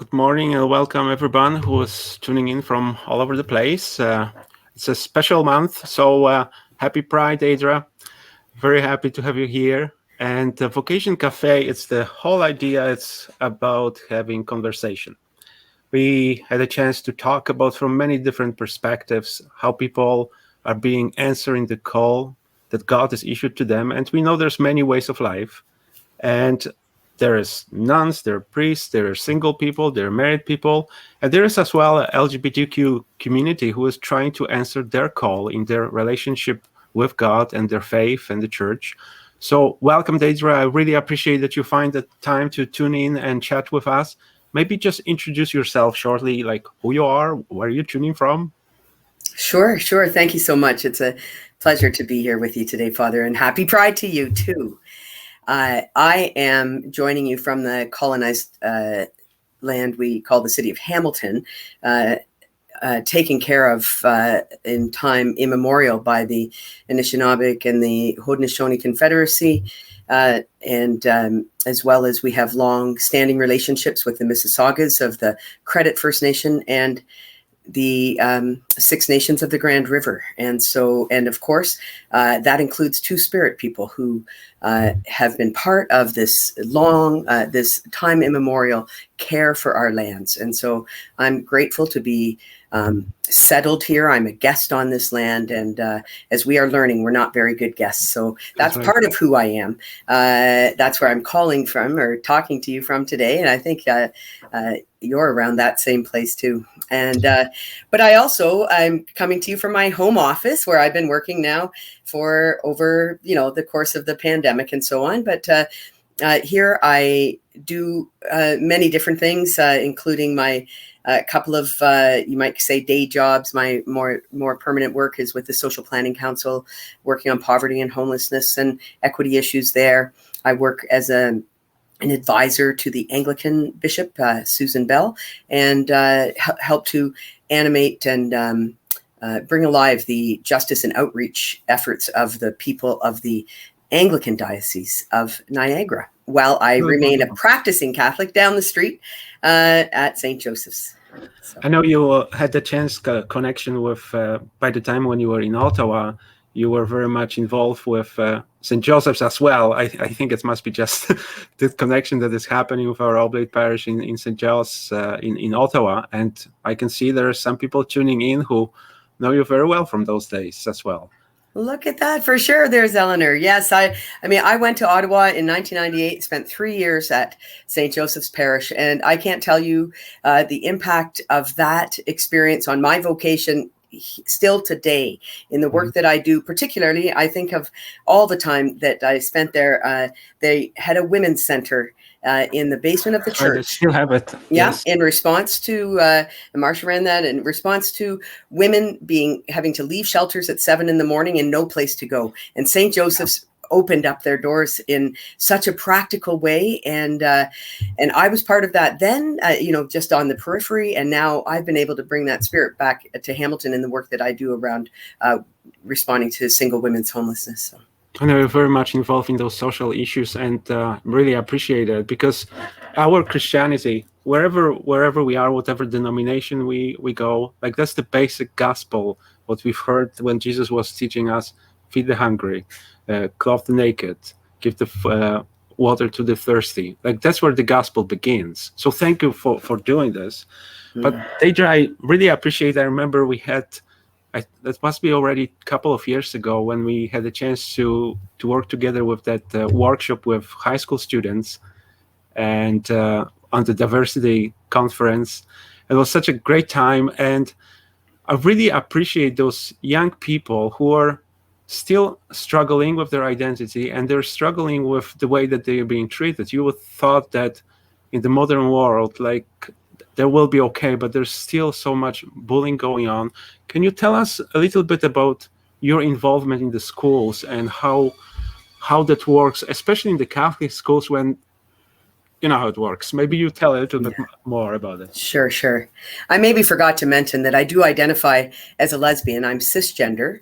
Good morning and welcome everyone who is tuning in from all over the place. It's a special month, so happy Pride, Deirdre. Very happy to have you here. And the Vocation Cafe, it's the whole idea. It's about having conversation. We had a chance to talk about from many different perspectives how people are being answering the call that God has issued to them. And we know there's many ways of life. And there is nuns, there are priests, there are single people, there are married people, and there is as well a LGBTQ community who is trying to answer their call in their relationship with God and their faith and the church. So welcome, Deirdre. I really appreciate that you find the time to tune in and chat with us. Maybe just introduce yourself shortly, like who you are, where you're tuning from. Sure. Thank you so much. It's a pleasure to be here with you today, Father, and happy Pride to you too. I am joining you from the colonized land we call the city of Hamilton, taken care of in time immemorial by the Anishinaabe and the Haudenosaunee Confederacy, and as well as we have long-standing relationships with the Mississaugas of the Credit First Nation and the Six Nations of the Grand River. And of course, that includes Two Spirit people who have been part of this this time immemorial care for our lands. And so I'm grateful to be settled here. I'm a guest on this land. And as we are learning, we're not very good guests. So that's right. Part of who I am. That's where I'm calling from or talking to you from today. And I think you're around that same place too. And but I'm coming to you from my home office where I've been working now for over the course of the pandemic and so on. But here I do many different things, including my couple of you might say day jobs. My more permanent work is with the Social Planning Council, working on poverty and homelessness and equity issues there. I work as an advisor to the Anglican Bishop, Susan Bell, and help to animate and bring alive the justice and outreach efforts of the people of the Anglican Diocese of Niagara, while I remain a practicing Catholic down the street at St. Joseph's. So. I know you had the chance connection with, by the time when you were in Ottawa, you were very much involved with St. Joseph's as well. I think it must be just the connection that is happening with our Oblate Parish in St. John's in Ottawa. And I can see there are some people tuning in who know you very well from those days as well. Look at that, for sure. There's Eleanor. Yes, I went to Ottawa in 1998, spent 3 years at St. Joseph's Parish, and I can't tell you the impact of that experience on my vocation still today in the work that I do. Particularly, I think of all the time that I spent there. They had a women's center in the basement of the church. I still have it. Yeah, Yes. in response to Marsha ran that, in response to women having to leave shelters at 7 a.m. and no place to go. And St. Joseph's opened up their doors in such a practical way, and I was part of that then, just on the periphery. And now I've been able to bring that spirit back to Hamilton in the work that I do around responding to single women's homelessness. So. I know you're very much involved in those social issues, and really appreciate it, because our Christianity, wherever we are, whatever denomination we go, like that's the basic gospel, what we've heard when Jesus was teaching us: feed the hungry, clothe the naked, give the water to the thirsty. Like that's where the gospel begins. So thank you for doing this. But Deirdre, I really appreciate. I remember we had. That must be already a couple of years ago when we had a chance to work together with that workshop with high school students and on the diversity conference. It was such a great time, and I really appreciate those young people who are still struggling with their identity, and they're struggling with the way that they are being treated. You would thought that in the modern world, like, they will be okay, but there's still so much bullying going on. Can you tell us a little bit about your involvement in the schools and how that works, especially in the Catholic schools, when you know how it works? Maybe you tell a little bit more about it. Sure. I maybe forgot to mention that I do identify as a lesbian. I'm cisgender,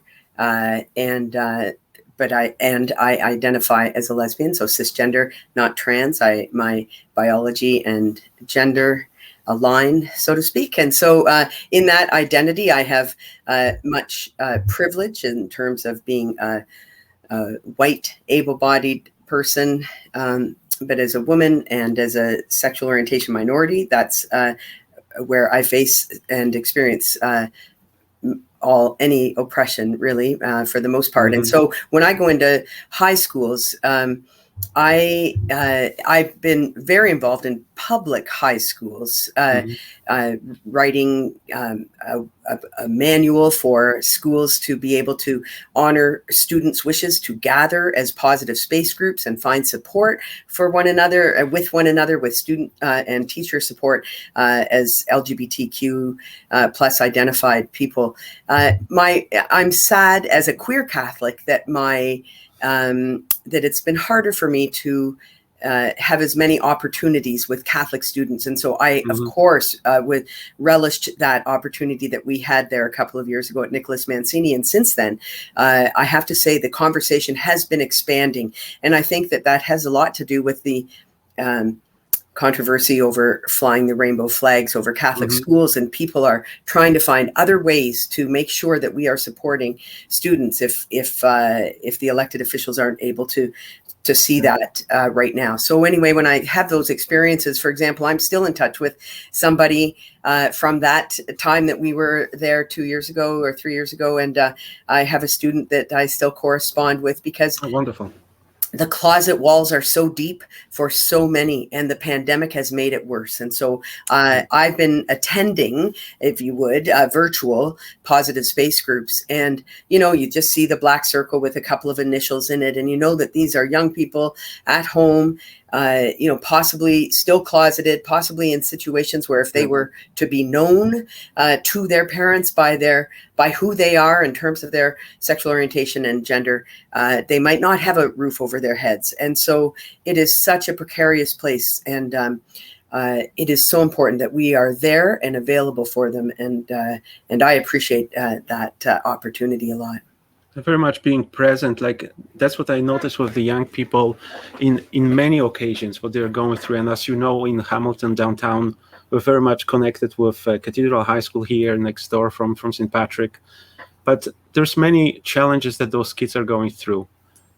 but I identify as a lesbian, so cisgender, not trans. My biology and gender line, so to speak. And so in that identity, I have much privilege in terms of being a white, able-bodied person, but as a woman and as a sexual orientation minority, that's where I face and experience any oppression, really, for the most part. And so when I go into high schools, I've been very involved in public high schools, writing a manual for schools to be able to honor students' wishes to gather as positive space groups and find support for one another, with student and teacher support as LGBTQ plus identified people. I'm sad as a queer Catholic that that it's been harder for me to have as many opportunities with Catholic students. And so I, of course, would relished that opportunity that we had there a couple of years ago at Nicholas Mancini. And since then, I have to say the conversation has been expanding. And I think that has a lot to do with the controversy over flying the rainbow flags over Catholic schools, and people are trying to find other ways to make sure that we are supporting students if the elected officials aren't able to see that right now. So anyway, when I have those experiences, for example, I'm still in touch with somebody from that time that we were there 2 years ago or 3 years ago, and I have a student that I still correspond with because wonderful. The closet walls are so deep for so many, and the pandemic has made it worse. And so I've been attending, if you would, virtual positive space groups. And, you just see the black circle with a couple of initials in it. And you know that these are young people at home, possibly still closeted, possibly in situations where if they were to be known to their parents by who they are in terms of their sexual orientation and gender, they might not have a roof over their heads. And so it is such a precarious place. And it is so important that we are there and available for them. And I appreciate that opportunity a lot. Very much being present, like that's what I noticed with the young people in many occasions, what they're going through. And as you know, in Hamilton downtown, we're very much connected with Cathedral High School here next door from St. Patrick. But there's many challenges that those kids are going through.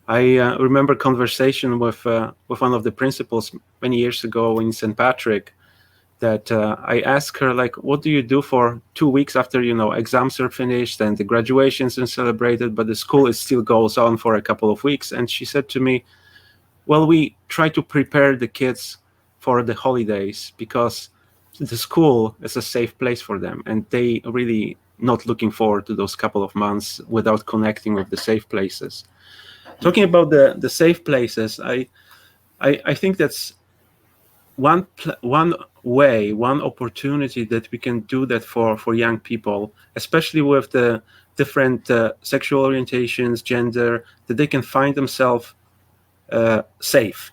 I remember a conversation with one of the principals many years ago in St. Patrick, that I asked her, like, what do you do for 2 weeks after, exams are finished and the graduations are celebrated, but the school still goes on for a couple of weeks? And she said to me, well, we try to prepare the kids for the holidays because the school is a safe place for them. And they really not looking forward to those couple of months without connecting with the safe places. Talking about the safe places, I think that's one way, one opportunity that we can do that for young people, especially with the different sexual orientations, gender, that they can find themselves safe.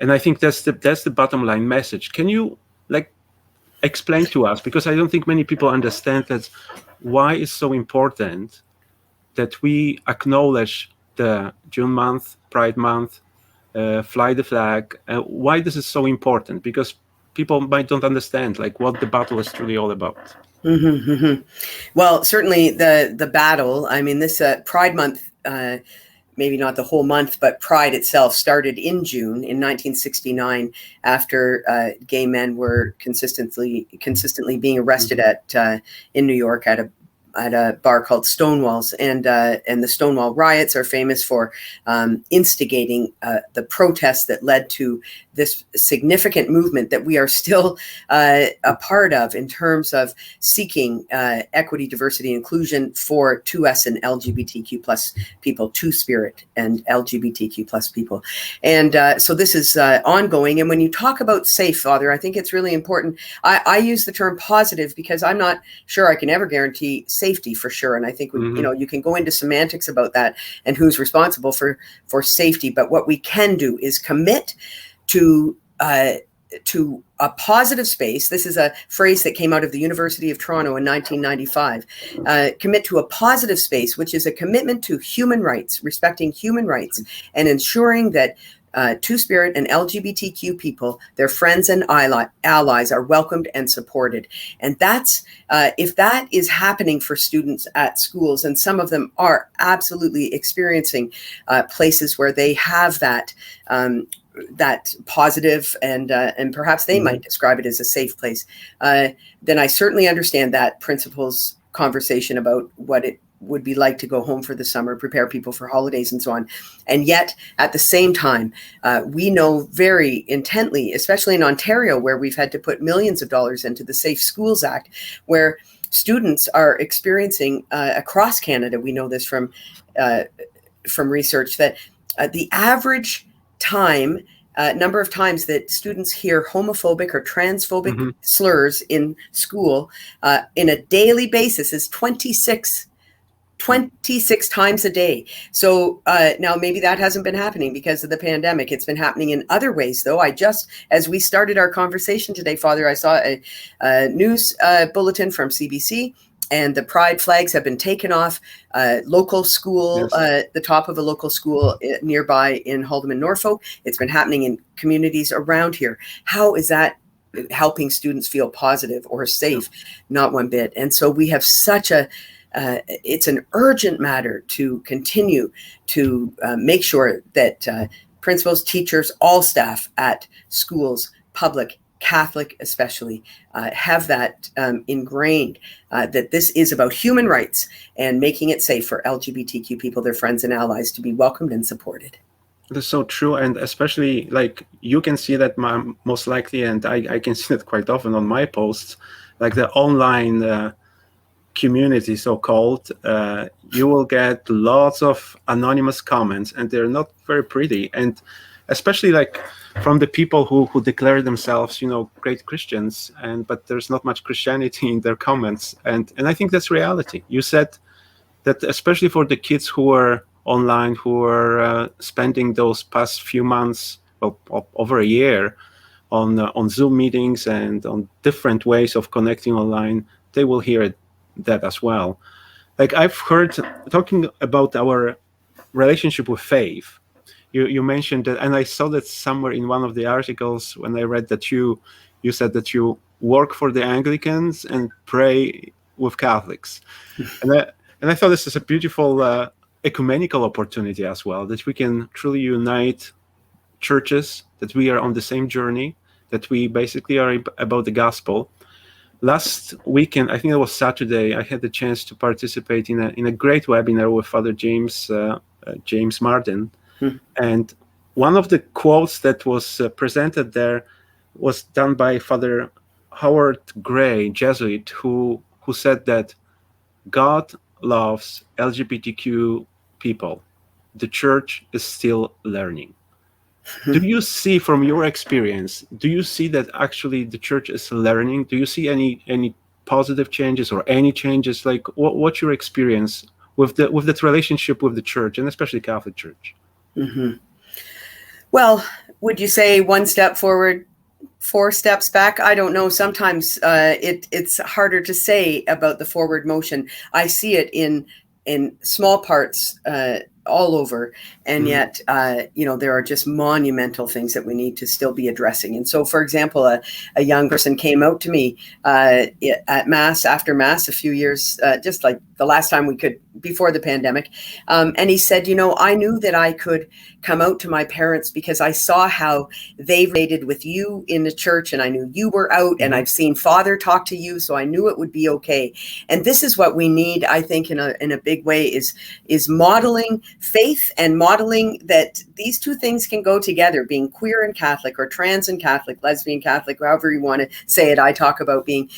And I think that's the bottom line message. Can you explain to us, because I don't think many people understand that, why it's so important that we acknowledge the June month, Pride Month, fly the flag. Why this is so important? Because people might don't understand what the battle is truly all about. Well, certainly the battle. I mean, this Pride Month, maybe not the whole month, but Pride itself started in June in 1969 after gay men were consistently being arrested in New York at a bar called Stonewall's, and the Stonewall riots are famous for instigating the protests that led to this significant movement that we are still a part of in terms of seeking equity, diversity, inclusion for 2S and LGBTQ plus people, Two-Spirit and LGBTQ plus people. And so this is ongoing. And when you talk about safe, Father, I think it's really important. I use the term positive because I'm not sure I can ever guarantee safety for sure. And I think you can go into semantics about that and who's responsible for safety. But what we can do is commit to a positive space. This is a phrase that came out of the University of Toronto in 1995. Commit to a positive space, which is a commitment to human rights, respecting human rights, and ensuring that Two-Spirit and LGBTQ people, their friends and allies are welcomed and supported. And that's, if that is happening for students at schools, and some of them are absolutely experiencing places where they have that, that positive, and perhaps they might describe it as a safe place, then I certainly understand that principal's conversation about what it would be like to go home for the summer, prepare people for holidays and so on. And yet at the same time, we know very intently, especially in Ontario, where we've had to put millions of dollars into the Safe Schools Act, where students are experiencing across Canada, we know this from research, that the average time, number of times that students hear homophobic or transphobic slurs in school in a daily basis is 26 times a day. So now maybe that hasn't been happening because of the pandemic. It's been happening in other ways, though. As we started our conversation today, Father, I saw a news bulletin from CBC, and the pride flags have been taken off local school, the top of a local school nearby in Haldimand, Norfolk. It's been happening in communities around here. How is that helping students feel positive or safe? Not one bit. And so we have such a it's an urgent matter to continue to make sure that principals, teachers, all staff at schools, public, Catholic especially, have that ingrained, that this is about human rights and making it safe for LGBTQ people, their friends and allies, to be welcomed and supported. That's so true. And especially, like, you can see that most likely, and I can see it quite often on my posts, like the online community, so-called, you will get lots of anonymous comments, and they're not very pretty. And especially like from the people who declare themselves, great Christians, but there's not much Christianity in their comments. And I think that's reality. You said that especially for the kids who are online, who are spending those past few months, over a year, on Zoom meetings and on different ways of connecting online, they will hear that as well. Like, I've heard, talking about our relationship with faith, you mentioned that, and I saw that somewhere in one of the articles when I read that you said that you work for the Anglicans and pray with Catholics. And I thought this is a beautiful ecumenical opportunity as well, that we can truly unite churches, that we are on the same journey, that we basically are about the gospel. Last weekend, I think it was Saturday, I had the chance to participate in a great webinar with Father James Martin. And one of the quotes that was presented there was done by Father Howard Gray, Jesuit, who said that God loves LGBTQ people. The church is still learning. Do you see, from your experience, do you see that actually the church is learning? Do you see any positive changes or any changes? Like, what's your experience with that relationship with the church, and especially Catholic Church? Well, would you say one step forward, 4 steps back? I don't know. Sometimes it's harder to say about the forward motion. I see it in small parts all over, and yet there are just monumental things that we need to still be addressing. And so, for example, a young person came out to me at Mass, after Mass, a few years, just like the last time we could, before the pandemic, and he said, I knew that I could come out to my parents because I saw how they related with you in the church, and I knew you were out, and I've seen Father talk to you, so I knew it would be okay. And this is what we need, I think, in a big way, is modeling faith, and modeling that these two things can go together, being queer and Catholic, or trans and Catholic, lesbian Catholic, however you want to say it. I talk about being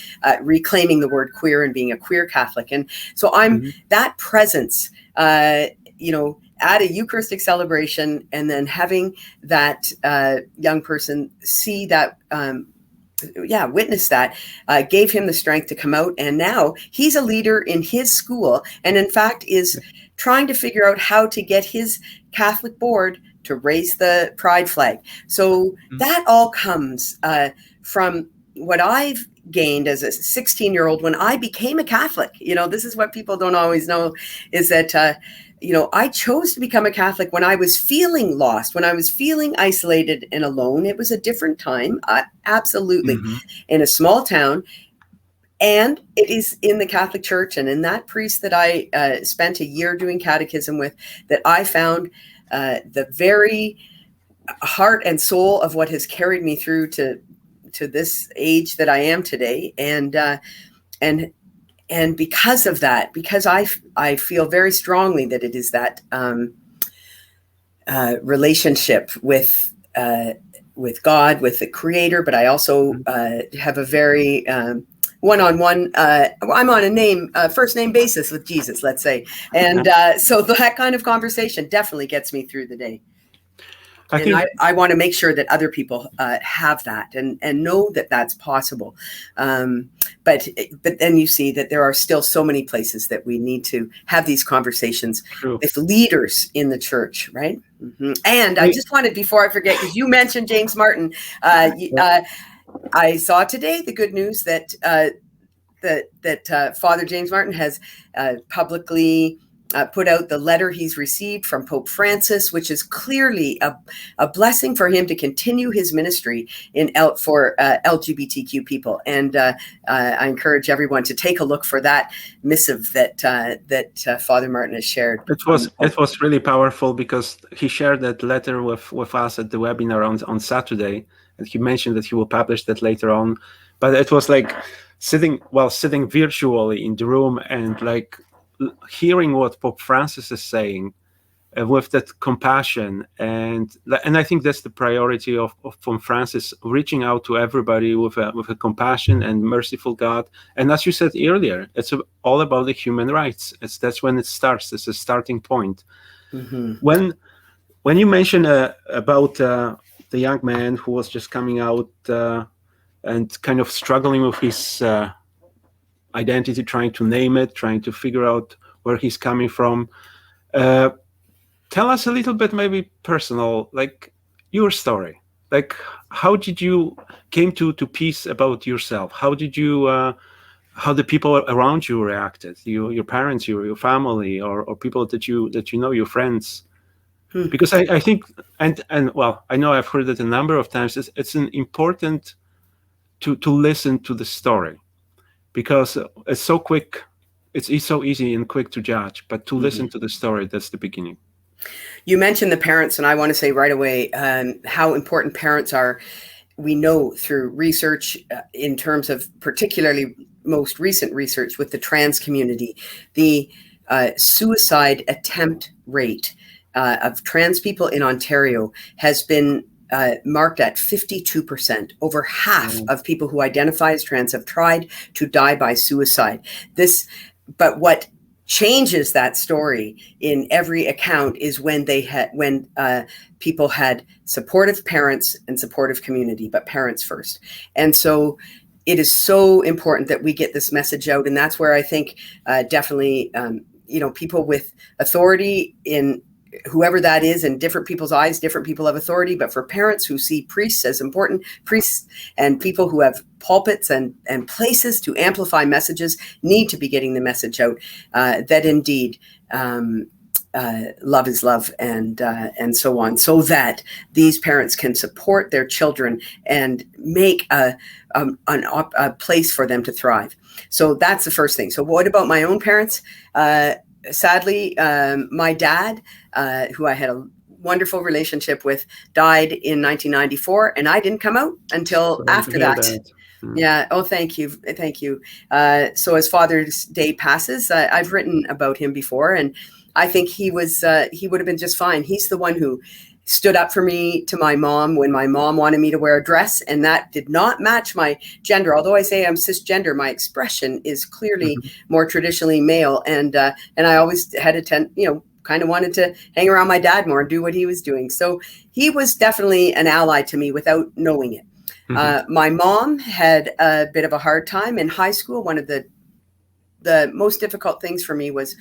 reclaiming the word queer and being a queer Catholic. And so I'm that presence, at a Eucharistic celebration, and then having that young person see that, witness that, gave him the strength to come out. And now he's a leader in his school, and in fact is trying to figure out how to get his Catholic board to raise the pride flag. So that all comes from what I've gained as a 16-year-old when I became a Catholic. This is what people don't always know, is that I chose to become a Catholic when I was feeling lost, when I was feeling isolated and alone. It was a different time, absolutely, in a small town. And it is in the Catholic Church and in that priest that I spent a year doing catechism with that I found the very heart and soul of what has carried me through to this age that I am today. And because of that, because I feel very strongly that it is that relationship with God, with the Creator, but I also have a very one-on-one. I'm on a first name basis with Jesus, let's say, and so that kind of conversation definitely gets me through the day. I want to make sure that other people have that and know that that's possible. But then you see that there are still so many places that we need to have these conversations with leaders in the church, right? And I just wanted, before I forget, because you mentioned James Martin, I saw today the good news that Father James Martin has publicly put out the letter he's received from Pope Francis, which is clearly a blessing for him to continue his ministry for LGBTQ people. And I encourage everyone to take a look for that missive that Father Martin has shared. It was really powerful because he shared that letter with us at the webinar on Saturday, and he mentioned that he will publish that later on. But it was like sitting virtually in the room and like hearing what Pope Francis is saying with that compassion, and I think that's the priority of Pope Francis, reaching out to everybody with a compassion and merciful God. And as you said earlier, it's all about the human rights. That's when it starts. It's a starting point. When you mention about the young man who was just coming out and kind of struggling with his identity, trying to name it, trying to figure out where he's coming from. Tell us a little bit, maybe personal, like your story. Like, how did you came to peace about yourself? How did you, how the people around you reacted? Your parents, your family, or people that you know, your friends? Because I think, and well, I know I've heard it a number of times. It's an important to listen to the story, because it's so quick. It's so easy and quick to judge, but to listen to the story, that's the beginning. You mentioned the parents, and I want to say right away how important parents are. We know through research in terms of particularly most recent research with the trans community, the suicide attempt rate of trans people in Ontario has been marked at 52%. Over half of people who identify as trans have tried to die by suicide. But what changes that story in every account is when people had supportive parents and supportive community, but parents first. And so it is so important that we get this message out. And that's where I think definitely, people with authority in whoever that is, in different people's eyes, different people have authority, but for parents who see priests as important, priests and people who have pulpits and places to amplify messages need to be getting the message out that indeed love is love, and so on, so that these parents can support their children and make a place for them to thrive. So that's the first thing. So what about my own parents? Sadly, my dad, who I had a wonderful relationship with, died in 1994, and I didn't come out until after that. Yeah. Oh, thank you. Thank you. So as Father's Day passes, I've written about him before, and I think he would have been just fine. He's the one who stood up for me to my mom when my mom wanted me to wear a dress, and that did not match my gender. Although I say I'm cisgender, my expression is clearly more traditionally male, and I always had kind of wanted to hang around my dad more and do what he was doing. So he was definitely an ally to me without knowing it. My mom had a bit of a hard time in high school. One of the most difficult things for me was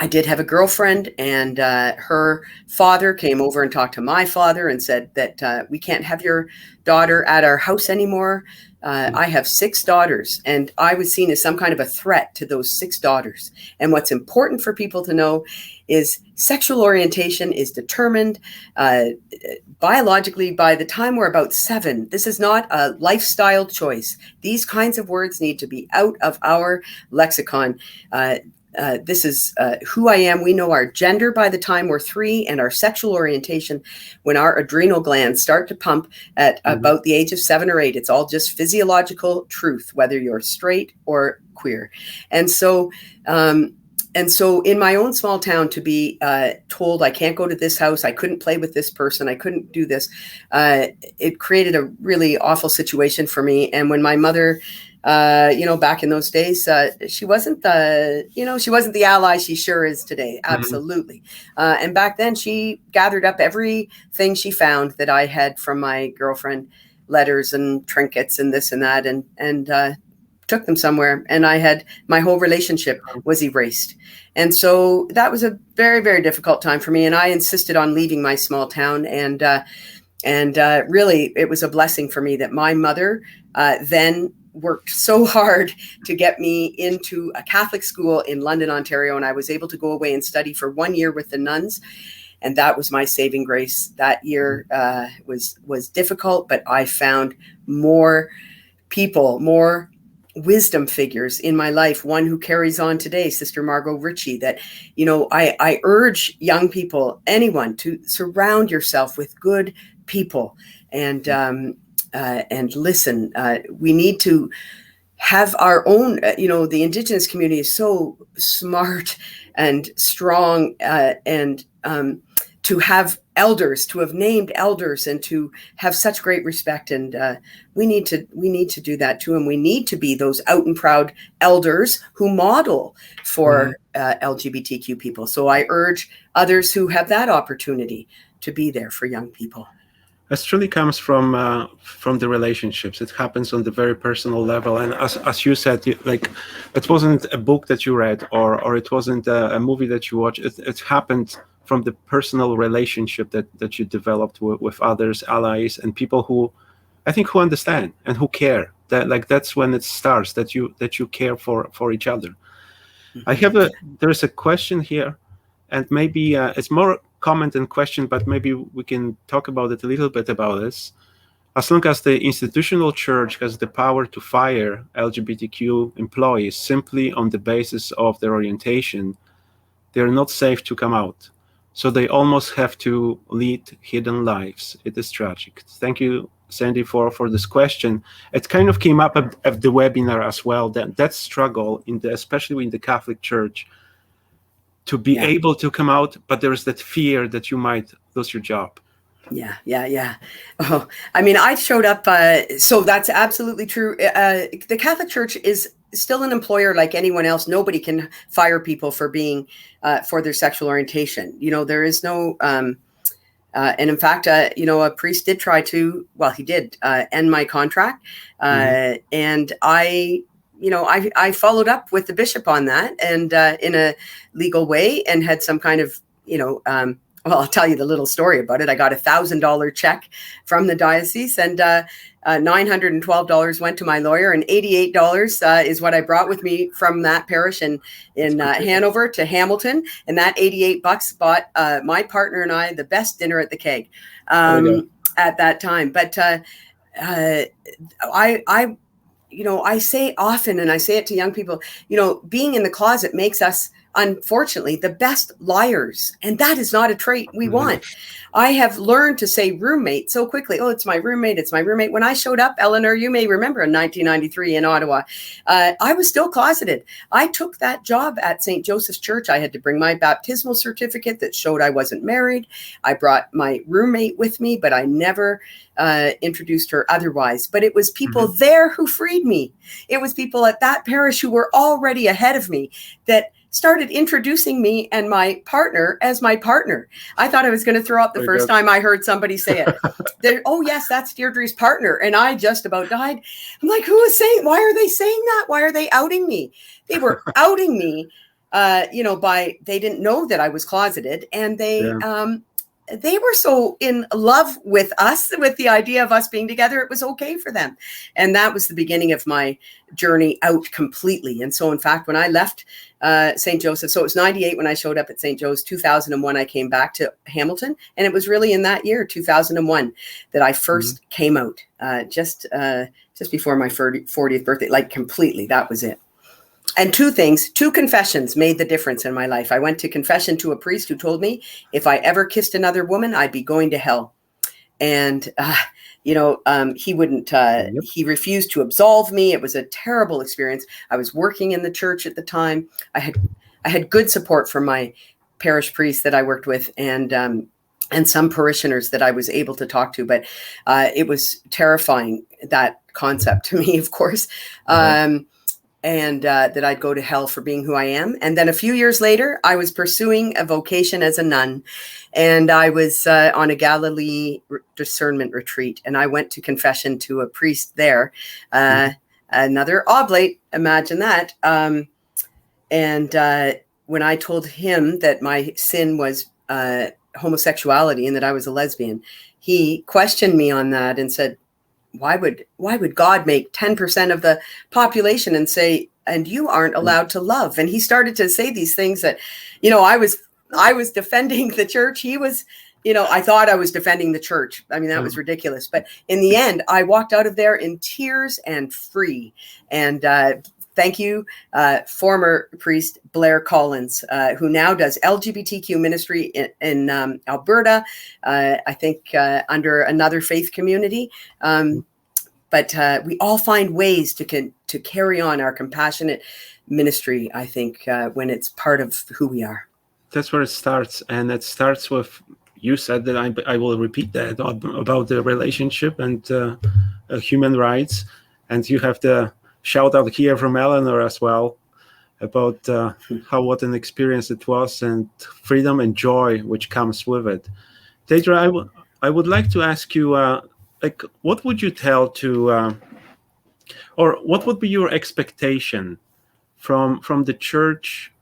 I did have a girlfriend, and her father came over and talked to my father and said that we can't have your daughter at our house anymore. I have 6 daughters, and I was seen as some kind of a threat to those 6 daughters. And what's important for people to know is sexual orientation is determined biologically by the time we're about 7. This is not a lifestyle choice. These kinds of words need to be out of our lexicon. This is who I am. We know our gender by the time we're 3, and our sexual orientation when our adrenal glands start to pump at about the age of 7 or 8. It's all just physiological truth, whether you're straight or queer. And so in my own small town, to be told I can't go to this house, I couldn't play with this person, I couldn't do this, it created a really awful situation for me. And when my mother, back in those days, she wasn't the ally she sure is today. Absolutely. And back then she gathered up everything she found that I had from my girlfriend, letters and trinkets and this and that, and took them somewhere. And my whole relationship was erased. And so that was a very, very difficult time for me. And I insisted on leaving my small town. And really, it was a blessing for me that my mother then worked so hard to get me into a Catholic school in London, Ontario. And I was able to go away and study for 1 year with the nuns. And that was my saving grace. That year was difficult, but I found more people, more wisdom figures in my life. One who carries on today, Sister Margot Ritchie, that, I urge young people, anyone, to surround yourself with good people and listen. We need to have our own, the Indigenous community is so smart and strong, and to have elders, to have named elders, and to have such great respect. And we need to do that too. And we need to be those out and proud elders who model for LGBTQ people. So I urge others who have that opportunity to be there for young people. This truly comes from the relationships. It happens on the very personal level, and as you said, it wasn't a book that you read, or it wasn't a movie that you watched. It happened from the personal relationship that you developed with others, allies, and people who understand and who care. That's when it starts. That you care for each other. There's a question here, and maybe it's more comment and question, but maybe we can talk about it a little bit about this. As long as the institutional church has the power to fire LGBTQ employees simply on the basis of their orientation, they're not safe to come out. So they almost have to lead hidden lives. It is tragic. Thank you, Sandy, for this question. It kind of came up at the webinar as well, that struggle especially in the Catholic Church, to be able to come out, but there's that fear that you might lose your job. Yeah. Oh, I mean, I showed up. So that's absolutely true. The Catholic Church is still an employer like anyone else. Nobody can fire people for being for their sexual orientation. There is no. And in fact, a priest did try to. Well, he did end my contract, and I followed up with the bishop on that, and in a legal way, and had some kind of, well, I'll tell you the little story about it. I got $1,000 check from the diocese, and $912 went to my lawyer, and $88 is what I brought with me from that parish in Hanover to Hamilton. And that $88 bought my partner and I the best dinner at the Keg at that time. But I say often, and I say it to young people, being in the closet makes us, unfortunately, the best liars. And that is not a trait we want. I have learned to say roommate so quickly. Oh, it's my roommate. It's my roommate. When I showed up, Eleanor, you may remember in 1993 in Ottawa, I was still closeted. I took that job at St. Joseph's Church. I had to bring my baptismal certificate that showed I wasn't married. I brought my roommate with me, but I never introduced her otherwise. But it was people there who freed me. It was people at that parish who were already ahead of me that started introducing me and my partner as my partner. I thought I was going to throw up the first time I heard somebody say it. Oh, yes, that's Deirdre's partner. And I just about died. I'm like, why are they saying that? Why are they outing me? They were outing me they didn't know that I was closeted, and Yeah. they were so in love with us, with the idea of us being together, it was okay for them. And that was the beginning of my journey out completely. And so, in fact, when I left St. Joseph, so it was 98 when I showed up at St. Joe's, 2001, I came back to Hamilton. And it was really in that year, 2001, that I first came out, just before my 40th birthday, like completely. That was it. And two confessions made the difference in my life. I went to confession to a priest who told me if I ever kissed another woman, I'd be going to hell. And, he wouldn't, he refused to absolve me. It was a terrible experience. I was working in the church at the time. I had good support from my parish priest that I worked with, and some parishioners that I was able to talk to, but it was terrifying, that concept to me, of course. And that I'd go to hell for being who I am. And then a few years later, I was pursuing a vocation as a nun, and I was on a Galilee discernment retreat, and I went to confession to a priest there, another oblate, imagine that. And when I told him that my sin was homosexuality and that I was a lesbian, he questioned me on that and said, why would God make 10% of the population and say, and you aren't allowed to love? And he started to say these things that, I was defending the church. He was, I thought I was defending the church. I mean, that was ridiculous. But in the end, I walked out of there in tears and free. And thank you, former priest Blair Collins, who now does LGBTQ ministry in Alberta, I think under another faith community. But we all find ways to carry on our compassionate ministry, I think, when it's part of who we are. That's where it starts. And it starts with, you said that I will repeat that about the relationship and human rights. And you have the shout out here from Eleanor as well about what an experience it was, and freedom and joy which comes with it. Deirdre, I would like to ask you, what would you tell to, or what would be your expectation from the church?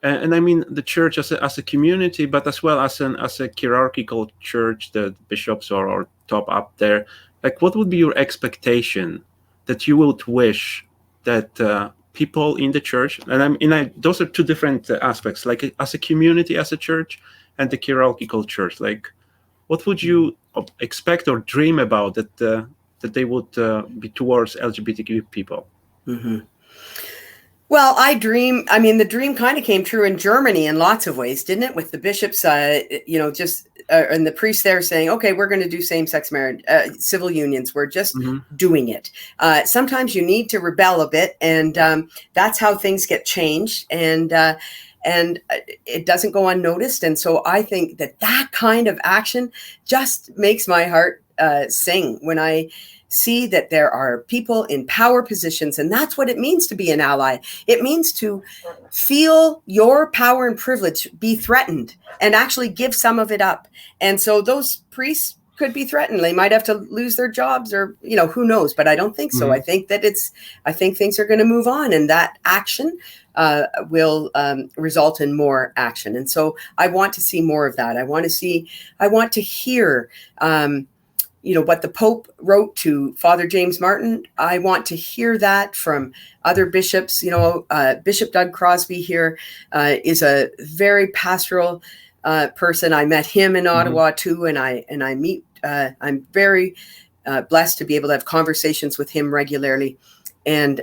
And I mean the church as a community, but as well as a hierarchical church, the bishops are top up there. Like, what would be your expectation that you would wish that people in the church, and those are two different aspects, like as a community, as a church, and the hierarchical church. Like, what would you expect or dream about that they would be towards LGBTQ people? Mm-hmm. Well, the dream kind of came true in Germany in lots of ways, didn't it? With the bishops, and the priests there saying, okay, we're going to do same-sex marriage, civil unions. We're just doing it. Sometimes you need to rebel a bit, and that's how things get changed. And it doesn't go unnoticed. And so I think that kind of action just makes my heart sing when I see that there are people in power positions, and that's what it means to be an ally. It means to feel your power and privilege be threatened and actually give some of it up. And so those priests could be threatened. They might have to lose their jobs, or, who knows, but I don't think so. I think things are going to move on, and that action will result in more action. And so I want to see more of that. I want to hear, what the Pope wrote to Father James Martin. I want to hear that from other bishops. Bishop Doug Crosby here is a very pastoral person. I met him in Ottawa too, and I meet. I'm very blessed to be able to have conversations with him regularly, and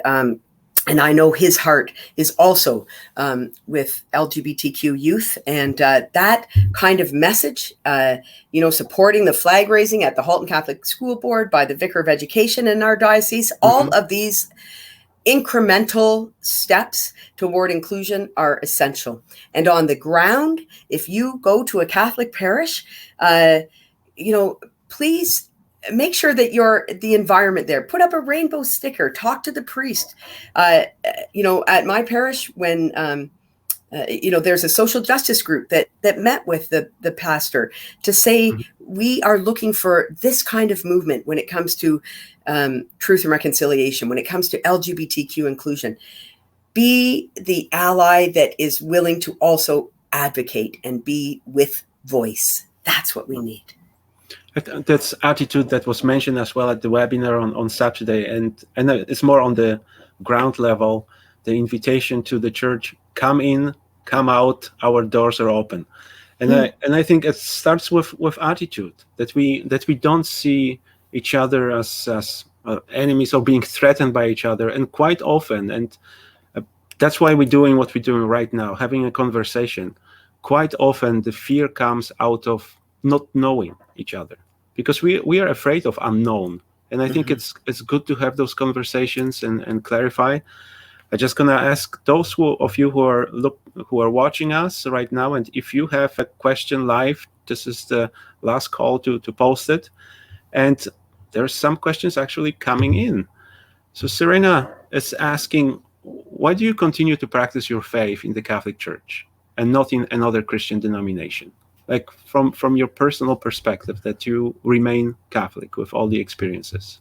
I know his heart is also with LGBTQ youth, and that kind of message, supporting the flag raising at the Halton Catholic School Board by the Vicar of Education in our diocese, all of these incremental steps toward inclusion are essential. And on the ground, if you go to a Catholic parish, please make sure that the environment there, put up a rainbow sticker, talk to the priest. At my parish, when there's a social justice group that met with the pastor to say, we are looking for this kind of movement when it comes to truth and reconciliation, when it comes to LGBTQ inclusion. be the ally that is willing to also advocate and be with voice. That's what we need. That's attitude that was mentioned as well at the webinar on Saturday, and it's more on the ground level. The invitation to the church: come in, come out. Our doors are open, and I think it starts with attitude, that we don't see each other as enemies or being threatened by each other, and quite often, and that's why we're doing what we're doing right now, having a conversation. Quite often, the fear comes out of not knowing each other, because we are afraid of unknown. And I think it's good to have those conversations and clarify. I'm just gonna ask those of you who are watching us right now, and if you have a question live, this is the last call to post it. And there's some questions actually coming in. So Serena is asking, why do you continue to practice your faith in the Catholic Church and not in another Christian denomination? Like from your personal perspective, that you remain Catholic with all the experiences.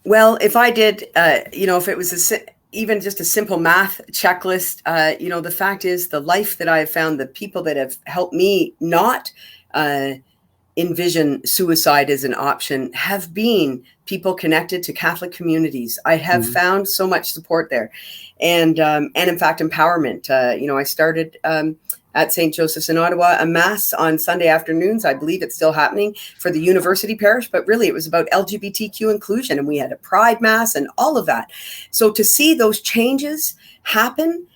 Well, if I did, if it was even just a simple math checklist, the fact is, the life that I have found, the people that have helped me not envision suicide as an option have been people connected to Catholic communities. I have found so much support there, and in fact, empowerment. I started at St. Joseph's in Ottawa, a mass on Sunday afternoons. I believe it's still happening for the university parish, but really it was about LGBTQ inclusion, and we had a pride mass and all of that. So to see those changes happen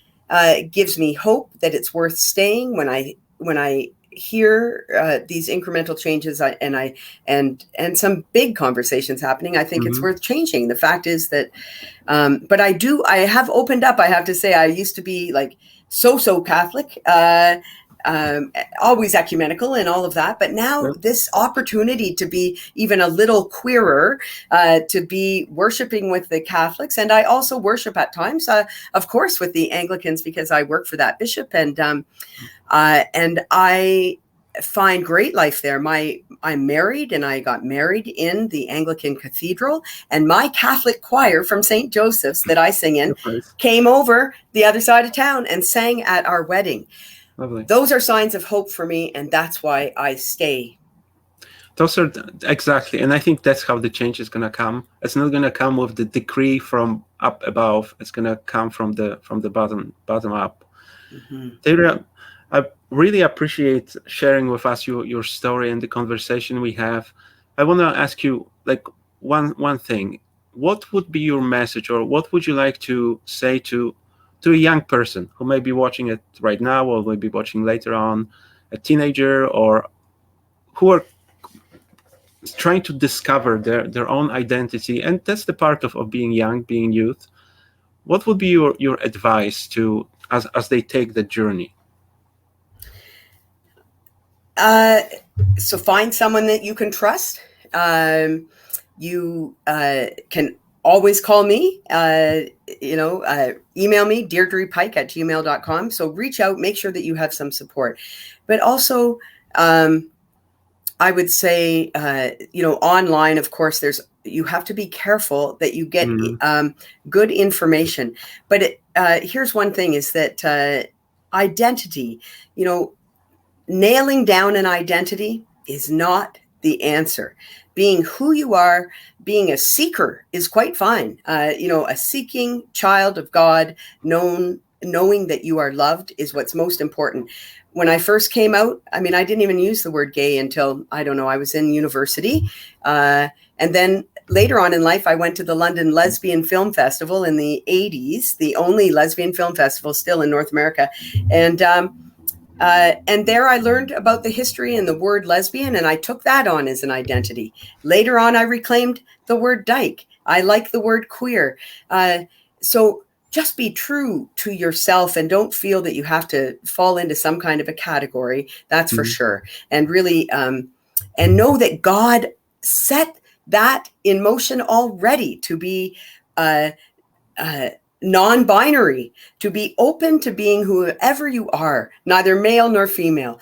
gives me hope that it's worth staying. When I hear these incremental changes and some big conversations happening, I think it's worth changing. The fact is that, but I have opened up. I have to say, I used to be like so Catholic, always ecumenical and all of that. But now this opportunity to be even a little queerer, to be worshiping with the Catholics. And I also worship at times, of course, with the Anglicans, because I work for that bishop, and I find great life there. I'm married, and I got married in the Anglican cathedral, and my Catholic choir from St. Joseph's that I sing in came over the other side of town and sang at our wedding. Lovely. Those are signs of hope for me, and that's why I stay. Those are exactly, and I think that's how the change is going to come. It's not going to come with the decree from up above. It's going to come from the bottom up. Deirdre, I really appreciate sharing with us your story and the conversation we have. I want to ask you, like, one thing. What would be your message, or what would you like to say to a young person who may be watching it right now, or may be watching later on, a teenager, or who are trying to discover their own identity? And that's the part of being young, being youth. What would be your advice to as they take the journey? So find someone that you can trust. You can always call me, email me, deirdrepike@gmail.com. So reach out, make sure that you have some support. But also, I would say, online, of course, you have to be careful that you get good information. But here's one thing, is that identity, nailing down an identity is not the answer. Being who you are, being a seeker is quite fine. A seeking child of God, knowing that you are loved is what's most important. When I first came out, I didn't even use the word gay until, I was in university. And then later on in life, I went to the London Lesbian Film Festival in the 80s, the only lesbian film festival still in North America. And there I learned about the history and the word lesbian, and I took that on as an identity. Later on, I reclaimed the word dyke. I like the word queer. So just be true to yourself, and don't feel that you have to fall into some kind of a category. That's for sure. And really, and know that God set that in motion already, to be non-binary, to be open to being whoever you are, neither male nor female.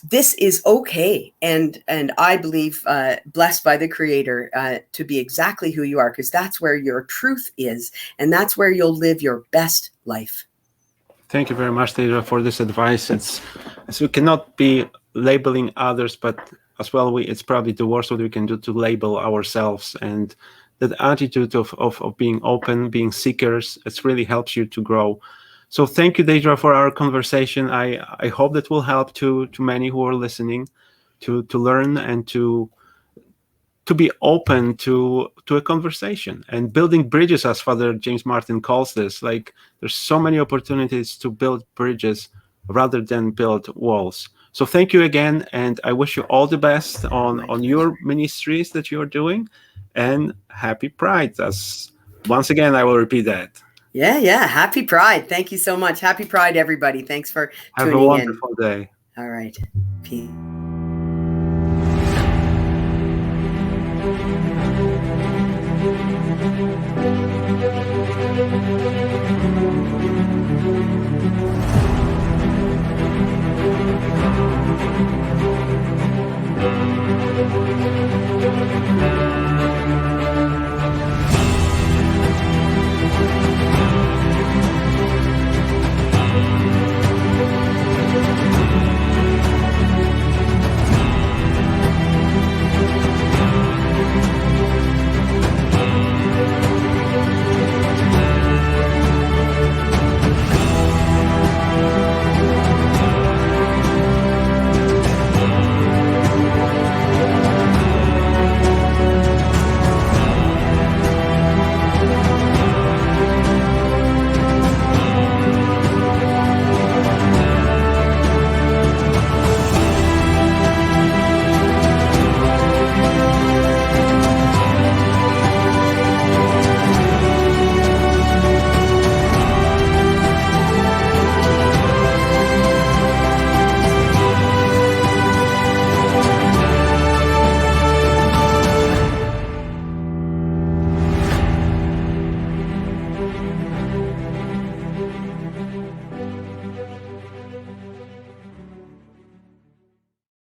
this is okay, and I believe blessed by the Creator to be exactly who you are, because that's where your truth is, and that's where you'll live your best life. Thank you very much, Deirdre, for this advice. We cannot be labeling others, but as well, it's probably the worst what we can do to label ourselves. And that attitude of being open, being seekers, it really helps you to grow. So thank you, Deirdre, for our conversation. I hope that will help to many who are listening to learn and to be open to a conversation and building bridges, as Father James Martin calls this. Like, there's so many opportunities to build bridges rather than build walls. So thank you again, and I wish you all the best on your ministries that you're doing, and happy Pride. As once again, I will repeat that. Yeah. Happy Pride. Thank you so much. Happy Pride, everybody. Thanks for tuning in. Have a wonderful day. All right. Peace.